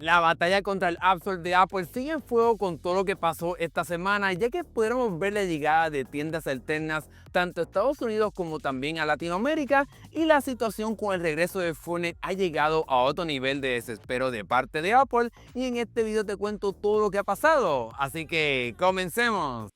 La batalla contra el App Store de Apple sigue en fuego con todo lo que pasó esta semana, ya que pudimos ver la llegada de tiendas alternas tanto a Estados Unidos como también a Latinoamérica, y la situación con el regreso de Fortnite ha llegado a otro nivel de desespero de parte de Apple, y en este video te cuento todo lo que ha pasado, así que comencemos.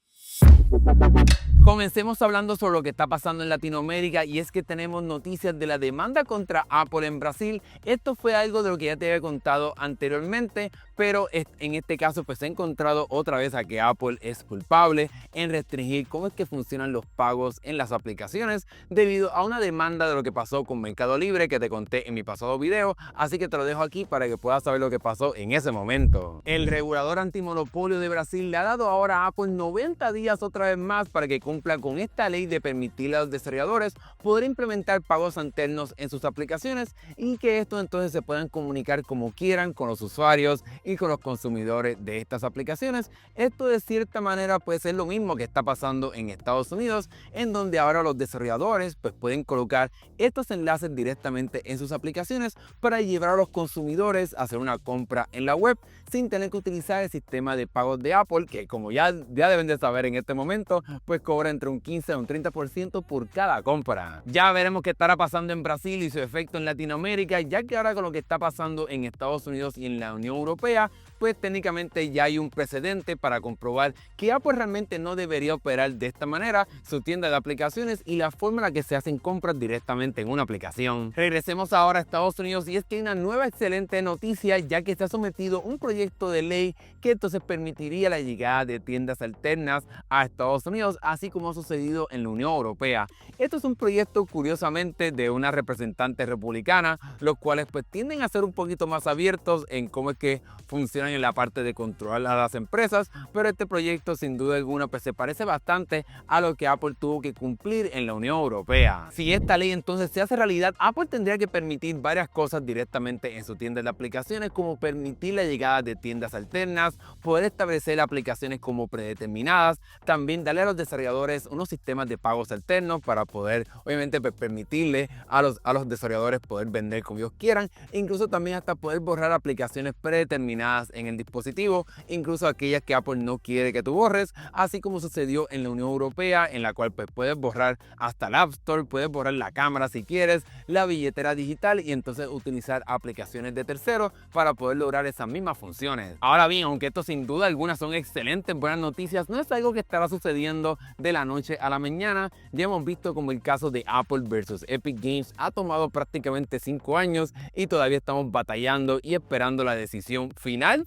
Comencemos hablando sobre lo que está pasando en Latinoamérica, y es que tenemos noticias de la demanda contra Apple en Brasil. Esto fue algo de lo que ya te había contado anteriormente, pero en este caso pues he encontrado otra vez a que Apple es culpable en restringir cómo es que funcionan los pagos en las aplicaciones debido a una demanda de lo que pasó con Mercado Libre que te conté en mi pasado video, así que te lo dejo aquí para que puedas saber lo que pasó en ese momento. El regulador antimonopolio de Brasil le ha dado ahora a Apple 90 días otra vez más para que cumpla con esta ley de permitirle a los desarrolladores poder implementar pagos alternos en sus aplicaciones, y que estos entonces se puedan comunicar como quieran con los usuarios y con los consumidores de estas aplicaciones. Esto de cierta manera pues es lo mismo que está pasando en Estados Unidos, en donde ahora los desarrolladores pues pueden colocar estos enlaces directamente en sus aplicaciones para llevar a los consumidores a hacer una compra en la web sin tener que utilizar el sistema de pagos de Apple, que como ya deben de saber en este momento, pues cobra entre un 15 a un 30% por cada compra. Ya veremos qué estará pasando en Brasil y su efecto en Latinoamérica, ya que ahora con lo que está pasando en Estados Unidos y en la Unión Europea, pues técnicamente ya hay un precedente para comprobar que Apple realmente no debería operar de esta manera su tienda de aplicaciones y la forma en la que se hacen compras directamente en una aplicación. Regresemos ahora a Estados Unidos, y es que hay una nueva excelente noticia, ya que se ha sometido un proyecto de ley que entonces permitiría la llegada de tiendas alternas a Estados Unidos, así como ha sucedido en la Unión Europea. Esto es un proyecto curiosamente de una representante republicana, los cuales pues tienden a ser un poquito más abiertos en cómo es que funcionan en la parte de controlar a las empresas, pero este proyecto sin duda alguna pues se parece bastante a lo que Apple tuvo que cumplir en la Unión Europea. Si esta ley entonces se hace realidad, Apple tendría que permitir varias cosas directamente en su tienda de aplicaciones, como permitir la llegada de tiendas alternas, poder establecer aplicaciones como predeterminadas, también darle a los desarrolladores unos sistemas de pagos alternos para poder obviamente permitirle a los desarrolladores poder vender como ellos quieran, e incluso también hasta poder borrar aplicaciones predeterminadas en el dispositivo, incluso aquellas que Apple no quiere que tú borres, así como sucedió en la Unión Europea, en la cual pues puedes borrar hasta el App Store, puedes borrar la cámara si quieres, la billetera digital, y entonces utilizar aplicaciones de terceros para poder lograr esas mismas funciones. Ahora bien, aunque esto sin duda alguna son excelentes buenas noticias, no es algo que estará sucediendo de la noche a la mañana. Ya hemos visto como el caso de Apple versus Epic Games ha tomado prácticamente 5 años y todavía estamos batallando y esperando la decisión final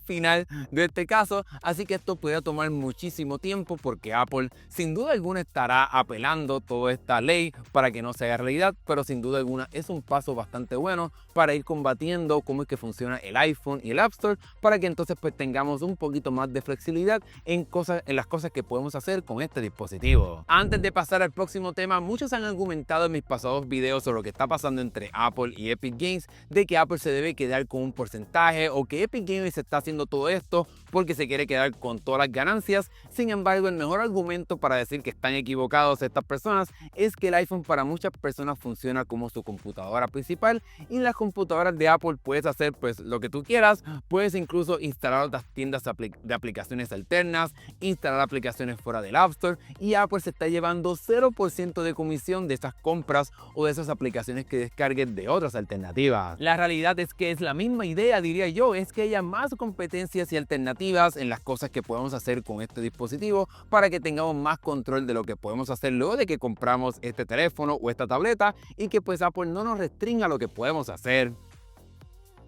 de este caso, así que esto puede tomar muchísimo tiempo porque Apple sin duda alguna estará apelando toda esta ley para que no se haga realidad, pero sin duda alguna es un paso bastante bueno para ir combatiendo cómo es que funciona el iPhone y el App Store, para que entonces pues tengamos un poquito más de flexibilidad en las cosas que podemos hacer con este dispositivo. Antes de pasar al próximo tema, muchos han argumentado en mis pasados videos sobre lo que está pasando entre Apple y Epic Games, de que Apple se debe quedar con un porcentaje o que Epic Games está haciendo todo esto porque se quiere quedar con todas las ganancias. Sin embargo, el mejor argumento para decir que están equivocados estas personas es que el iPhone para muchas personas funciona como su computadora principal, y en las computadoras de Apple puedes hacer pues lo que tú quieras, puedes incluso instalar otras tiendas de aplicaciones alternas, instalar aplicaciones fuera del App Store, y Apple se está llevando 0% de comisión de esas compras o de esas aplicaciones que descarguen de otras alternativas. La realidad es que es la misma idea, diría yo, es que haya más competencias y alternativas en las cosas que podemos hacer con este dispositivo para que tengamos más control de lo que podemos hacer luego de que compramos este teléfono o esta tableta, y que pues Apple no nos restringa lo que podemos hacer.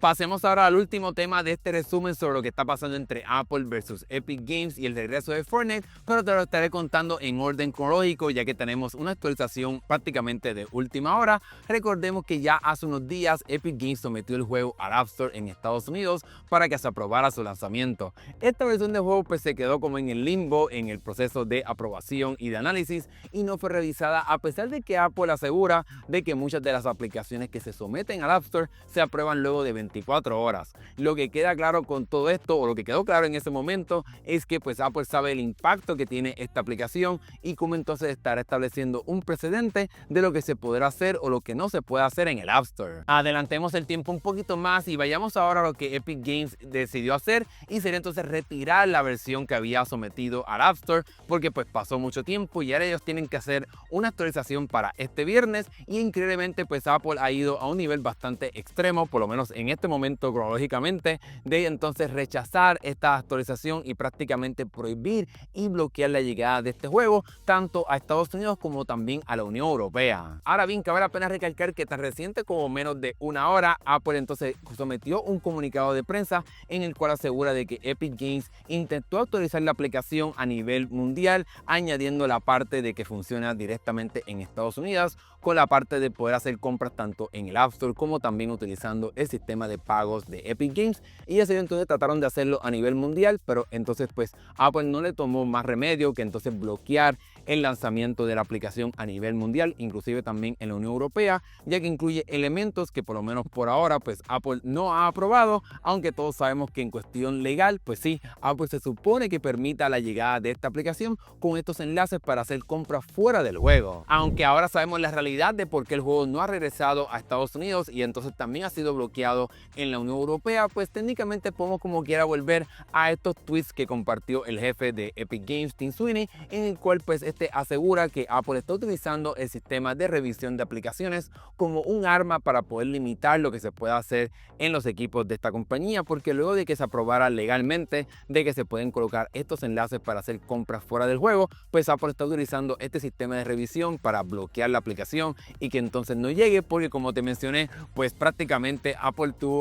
Pasemos ahora al último tema de este resumen sobre lo que está pasando entre Apple versus Epic Games y el regreso de Fortnite, pero te lo estaré contando en orden cronológico, ya que tenemos una actualización prácticamente de última hora. Recordemos que ya hace unos días Epic Games sometió el juego al App Store en Estados Unidos para que se aprobara su lanzamiento. Esta versión del juego pues se quedó como en el limbo en el proceso de aprobación y de análisis, y no fue revisada, a pesar de que Apple asegura de que muchas de las aplicaciones que se someten al App Store se aprueban luego de 21 24 horas. Lo que queda claro con todo esto, o lo que quedó claro en ese momento, es que pues Apple sabe el impacto que tiene esta aplicación y cómo entonces estará estableciendo un precedente de lo que se podrá hacer o lo que no se puede hacer en el App Store. Adelantemos el tiempo un poquito más y vayamos ahora a lo que Epic Games decidió hacer, y sería entonces retirar la versión que había sometido al App Store, porque pues pasó mucho tiempo y ahora ellos tienen que hacer una actualización para este viernes, y increíblemente pues Apple ha ido a un nivel bastante extremo, por lo menos en este momento cronológicamente, de entonces rechazar esta actualización y prácticamente prohibir y bloquear la llegada de este juego tanto a Estados Unidos como también a la Unión Europea. Ahora bien, cabe la pena recalcar que tan reciente como menos de una hora, Apple entonces sometió un comunicado de prensa en el cual asegura de que Epic Games intentó actualizar la aplicación a nivel mundial, añadiendo la parte de que funciona directamente en Estados Unidos, con la parte de poder hacer compras tanto en el App Store como también utilizando el sistema de pagos de Epic Games. Y ellos entonces trataron de hacerlo a nivel mundial, pero entonces pues Apple no le tomó más remedio que entonces bloquear el lanzamiento de la aplicación a nivel mundial, inclusive también en la Unión Europea, ya que incluye elementos que por lo menos por ahora pues Apple no ha aprobado, aunque todos sabemos que en cuestión legal pues sí, Apple se supone que permita la llegada de esta aplicación con estos enlaces para hacer compras fuera del juego. Aunque ahora sabemos la realidad de por qué el juego no ha regresado a Estados Unidos y entonces también ha sido bloqueado en la Unión Europea, pues técnicamente podemos como quiera volver a estos tweets que compartió el jefe de Epic Games, Tim Sweeney, en el cual pues asegura que Apple está utilizando el sistema de revisión de aplicaciones como un arma para poder limitar lo que se pueda hacer en los equipos de esta compañía, porque luego de que se aprobara legalmente de que se pueden colocar estos enlaces para hacer compras fuera del juego, pues Apple está utilizando este sistema de revisión para bloquear la aplicación y que entonces no llegue, porque como te mencioné, pues prácticamente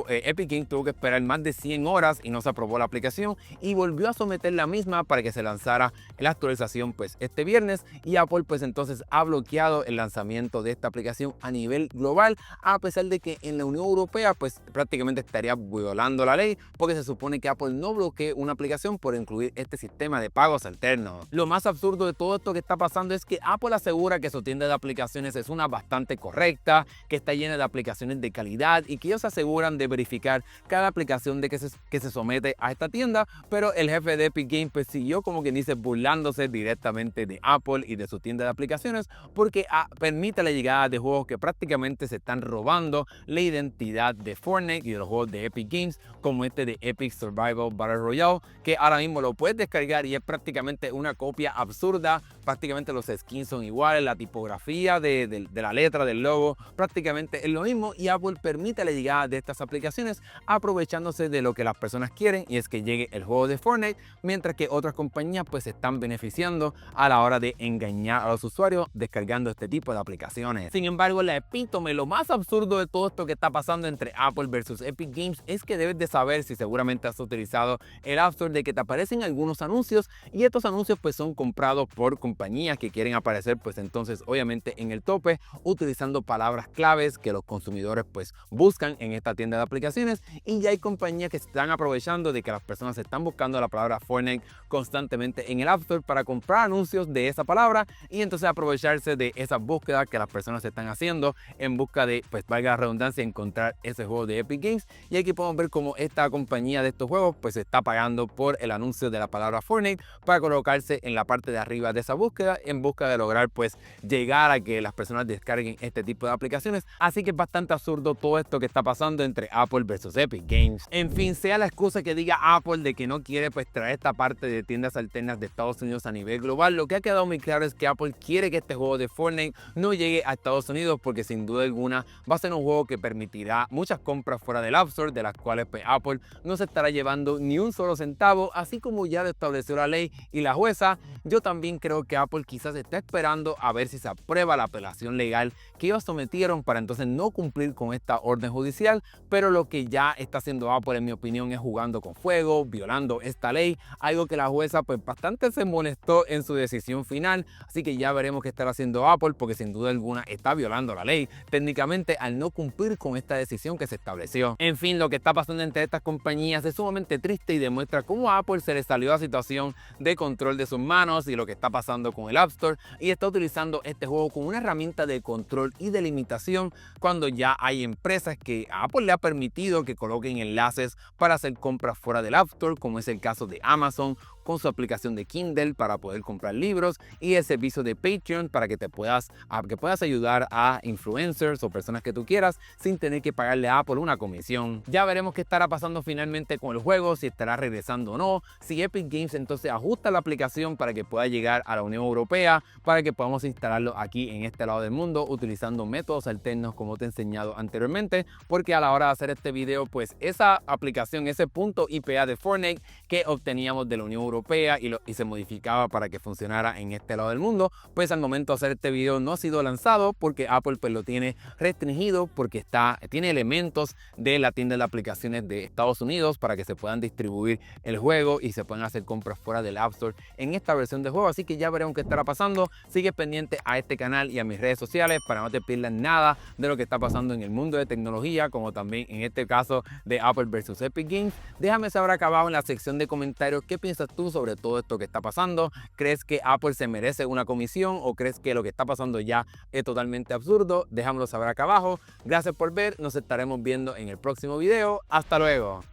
Epic Games tuvo que esperar más de 100 horas y no se aprobó la aplicación, y volvió a someter la misma para que se lanzara la actualización pues este viernes, y Apple pues entonces ha bloqueado el lanzamiento de esta aplicación a nivel global, a pesar de que en la Unión Europea pues prácticamente estaría violando la ley, porque se supone que Apple no bloquee una aplicación por incluir este sistema de pagos alternos. Lo más absurdo de todo esto que está pasando es que Apple asegura que su tienda de aplicaciones es una bastante correcta, que está llena de aplicaciones de calidad y que ellos aseguran de verificar cada aplicación que se somete a esta tienda, pero el jefe de Epic Games pues siguió como quien dice burlándose directamente de Apple y de su tienda de aplicaciones, porque permite la llegada de juegos que prácticamente se están robando la identidad de Fortnite y de los juegos de Epic Games, como este de Epic Survival Battle Royale, que ahora mismo lo puedes descargar y es prácticamente una copia absurda. Prácticamente los skins son iguales, la tipografía de la letra del logo prácticamente es lo mismo, y Apple permite la llegada de estas aplicaciones aprovechándose de lo que las personas quieren, y es que llegue el juego de Fortnite, mientras que otras compañías pues se están beneficiando a la hora de engañar a los usuarios descargando este tipo de aplicaciones. Sin embargo, la epítome, lo más absurdo de todo esto que está pasando entre Apple versus Epic Games, es que debes de saber, si seguramente has utilizado el App Store, de que te aparecen algunos anuncios, y estos anuncios pues son comprados por compañías que quieren aparecer pues entonces obviamente en el tope, utilizando palabras claves que los consumidores pues buscan en esta tienda de aplicaciones, y ya hay compañías que se están aprovechando de que las personas están buscando la palabra Fortnite constantemente en el App Store para comprar anuncios de esa palabra, y entonces aprovecharse de esas búsquedas que las personas están haciendo en busca de, pues valga la redundancia, encontrar ese juego de Epic Games. Y aquí podemos ver cómo esta compañía de estos juegos pues está pagando por el anuncio de la palabra Fortnite para colocarse en la parte de arriba de esa búsqueda, en busca de lograr pues llegar a que las personas descarguen este tipo de aplicaciones. Así que es bastante absurdo todo esto que está pasando entre Apple versus Epic Games. En fin, sea la excusa que diga Apple de que no quiere pues traer esta parte de tiendas alternas de Estados Unidos a nivel global, lo que ha quedado muy claro es que Apple quiere que este juego de Fortnite no llegue a Estados Unidos, porque sin duda alguna va a ser un juego que permitirá muchas compras fuera del App Store, de las cuales pues Apple no se estará llevando ni un solo centavo, así como ya lo estableció la ley y la jueza. Yo también creo que Apple quizás está esperando a ver si se aprueba la apelación legal que ellos sometieron para entonces no cumplir con esta orden judicial, pero lo que ya está haciendo Apple, en mi opinión, es jugando con fuego, violando esta ley, algo que la jueza pues bastante se molestó en su decisión final final, así que ya veremos qué estará haciendo Apple, porque sin duda alguna está violando la ley técnicamente al no cumplir con esta decisión que se estableció. En fin, lo que está pasando entre estas compañías es sumamente triste y demuestra cómo a Apple se le salió la situación de control de sus manos y lo que está pasando con el App Store, y está utilizando este juego como una herramienta de control y de limitación cuando ya hay empresas que a Apple le ha permitido que coloquen enlaces para hacer compras fuera del App Store, como es el caso de Amazon con su aplicación de Kindle para poder comprar libros, y el servicio de Patreon para que puedas ayudar a influencers o personas que tú quieras sin tener que pagarle a Apple una comisión. Ya veremos qué estará pasando finalmente con el juego, si estará regresando o no, si Epic Games entonces ajusta la aplicación para que pueda llegar a la Unión Europea, para que podamos instalarlo aquí en este lado del mundo utilizando métodos alternos como te he enseñado anteriormente, porque a la hora de hacer este video, pues esa aplicación, ese punto IPA de Fortnite que obteníamos de la Unión Europea y se modificaba para que funcionara en este lado del mundo, pues al momento de hacer este video no ha sido lanzado porque Apple pues lo tiene restringido, porque tiene elementos de la tienda de aplicaciones de Estados Unidos para que se puedan distribuir el juego y se puedan hacer compras fuera del App Store en esta versión de juego. Así que ya veremos qué estará pasando. Sigue pendiente a este canal y a mis redes sociales para no te pierdas nada de lo que está pasando en el mundo de tecnología, como también en este caso de Apple versus Epic Games. Déjame saber acá abajo en la sección de comentarios qué piensas tú sobre todo esto que está pasando. ¿Crees que Apple se merece una comisión o crees que lo que está pasando ya es totalmente absurdo? Déjamelo saber acá abajo. Gracias por ver, nos estaremos viendo en el próximo video. Hasta luego.